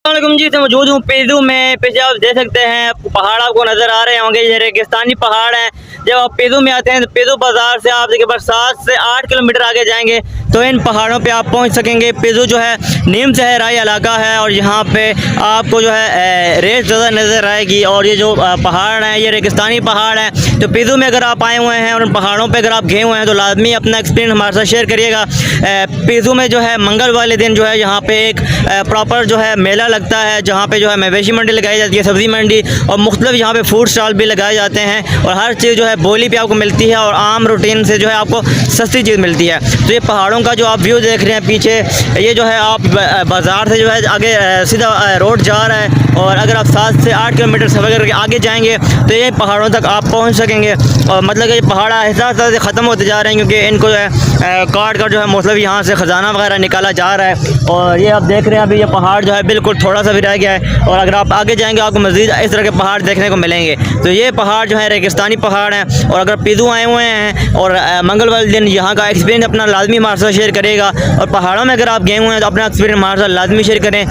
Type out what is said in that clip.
वालेकुम जी, तो मौजूद हूँ पेदू में। पीछे आप देख सकते हैं पहाड़ आपको नज़र आ रहे होंगे, ये रेगिस्तानी पहाड़ हैं। जब आप पेदू में आते हैं तो पेदू बाज़ार से आप देखिए बस 7 से 8 किलोमीटर आगे जाएंगे तो इन पहाड़ों पे आप पहुंच सकेंगे। पेदू जो है नीम सहराई इलाका है और यहाँ पे आपको जो है रेत ज़्यादा नज़र आएगी। और ये जो पहाड़ हैं ये रेगिस्तानी पहाड़ हैं। तो पेदू में अगर आप आए हुए हैं और उन पहाड़ों पर अगर आप गए हुए हैं तो लाजमी अपना एक्सपीरियंस हमारे साथ शेयर करिएगा। पेदू में जो है मंगल वाले दिन जो है यहाँ पे एक प्रॉपर जो है मेला लगता है, जहाँ पे जो है मवेशी मंडी लगाई जाती है, सब्ज़ी मंडी और मुख्तलिफ यहाँ पे फूड स्टॉल भी लगाए जाते हैं और हर चीज़ जो है बोली पे आपको मिलती है और आम रूटीन से जो है आपको सस्ती चीज़ मिलती है। तो ये पहाड़ों का जो आप व्यू देख रहे हैं पीछे, ये जो है आप बाज़ार से जो है आगे सीधा रोड जा रहा है और अगर आप 7 से 8 किलोमीटर सफ़र करके आगे जाएंगे तो ये पहाड़ों तक आप पहुँच सकेंगे। और मतलब कि पहाड़ आहिस्ता से ख़त्म होते जा रहे हैं क्योंकि इनको जो है काट कर जो है मतलब यहाँ से ख़जाना वगैरह निकाला जा रहा है। और ये आप देख रहे हैं अभी ये पहाड़ जो है बिल्कुल थोड़ा सा भी रह गया है और अगर आप आगे जाएंगे आपको मज़ीद इस तरह के पहाड़ देखने को मिलेंगे। तो ये पहाड़ जो है रेगिस्तानी पहाड़ हैं और अगर पेदू आए हुए हैं और मंगल वाले दिन यहाँ का एक्सपीरियंस अपना लाजमी हमारे साथ शेयर करेगा और पहाड़ों में अगर आप गए हुए हैं तो अपना एक्सपीरियंस हमारे साथ लाजमी शेयर करें।